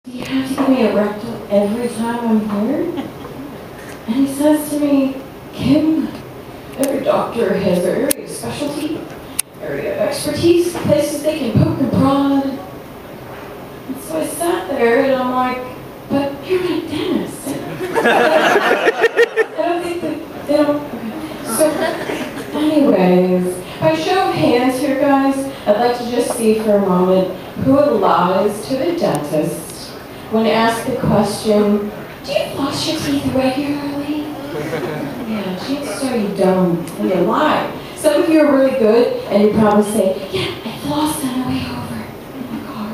Do you have to give me a rectal every time I'm here? And he says to me, Kim, every doctor has their area of specialty, area of expertise, places they can poke and prod. And so I sat there and I'm like, but you're my dentist. I don't think that they don't. Okay. So, anyways, by show of hands here, guys, I'd like to just see for a moment who lies to the dentist when asked the question, do you floss your teeth regularly? Yeah, chances are you don't, and you lie. Some of you are really good, and you probably say, yeah, I flossed on the way over in my car.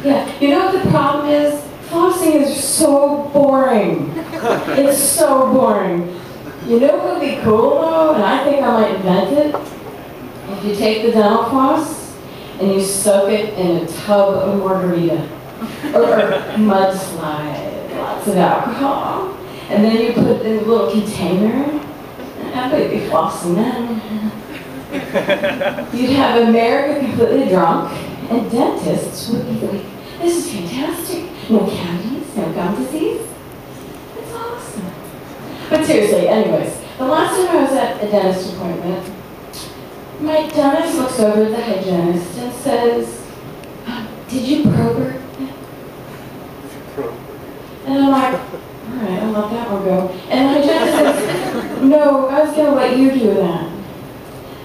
Yeah, you know what the problem is? Flossing is so boring. It's so boring. You know what would be cool though, and I think I might invent it? If you take the dental floss and you soak it in a tub of margarita or mudslide, lots of alcohol, and then you put it in a little container, and everybody be flossing then. You'd have America completely drunk, and dentists would be like, this is fantastic. No cavities, no gum disease. It's awesome. But seriously, anyways, the last time I was at a dentist appointment, my dentist looks over at the hygienist and says, did you probe her? And I'm like, all right, I'll let that one go. And the hygienist says, no, I was going to let you do that.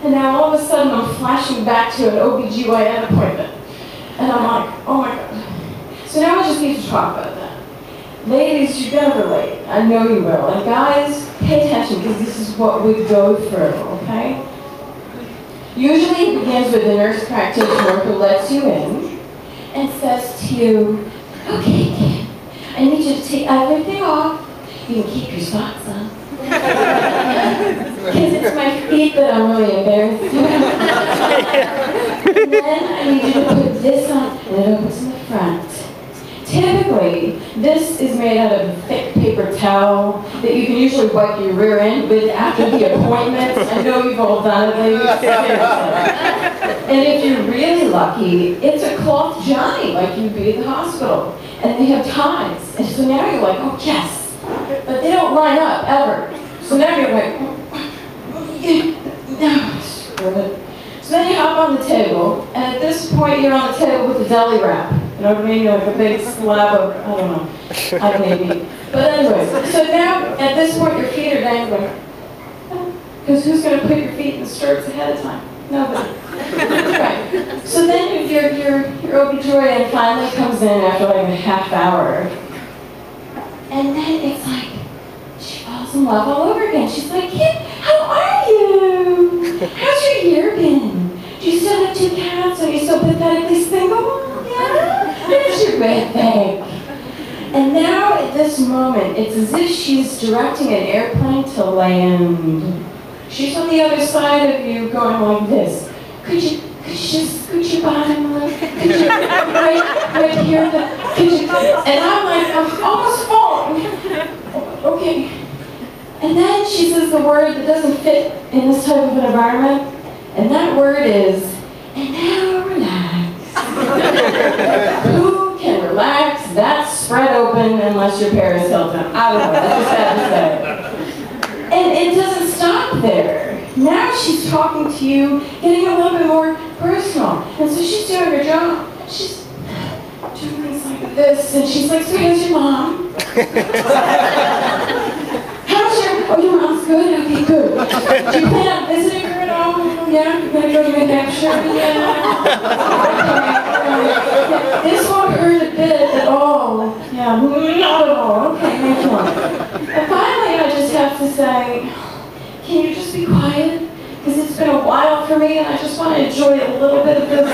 And now all of a sudden I'm flashing back to an OBGYN appointment. And I'm like, oh my God. So now I just need to talk about that. Ladies, you're going to relate. I know you will. And guys, pay attention because this is what we go through, okay? Usually it begins with a nurse practitioner who lets you in and says to you, okay, Kim, I need you to take everything off. You can keep your socks on. Because it's my feet that I'm really embarrassed about. And then I need you to put this on, and it opens in the front. Typically, this is made out of a thick paper towel that you can usually wipe your rear end with after the appointment. I know you've all done it, ladies. And if you're really lucky, it's a cloth Johnny, like you'd be at the hospital. And they have ties. And so now you're like, oh, yes. But they don't line up, ever. So now you're like, no, screw it. So then you hop on the table, and at this point you're on the table with the deli wrap. You know what I mean? Like a big slab of, I don't know, I maybe. But anyways, so now at this point your feet are dangling. Because who's going to put your feet in the stirrups ahead of time? Nobody. Right. So then your OB-GYN finally comes in after like a half hour. And then it's like, she falls in love all over again. She's like, Kim, how are you? How's your year been? Do you still have 2 cats? Are you so pathetically single? Yeah? How's your red bag? And now at this moment, it's as if she's directing an airplane to land. She's on the other side of you going like this. Could you just scoot your bottom a little? Could you, right here? And I'm like, I'm almost falling. Okay. And then she says the word that doesn't fit in this type of an environment. And that word is, and now relax. Who can relax? That's spread open unless you're Paris Hilton. I don't know, that's just bad to say. And it doesn't stop there. Now she's talking to you, getting a little bit more personal. And so she's doing her job. She's doing things like this, and she's like, so how's your mom? Oh, your mom's good? Okay, good. Do you plan on visiting her at all? Yeah? You're going to go to New Hampshire? Yeah. Yeah. This won't hurt a bit at all. Yeah, not at all. Okay, thank you. And finally, I just have to say, can you just be quiet? Because it's been a while for me, and I just want to enjoy a little bit of this.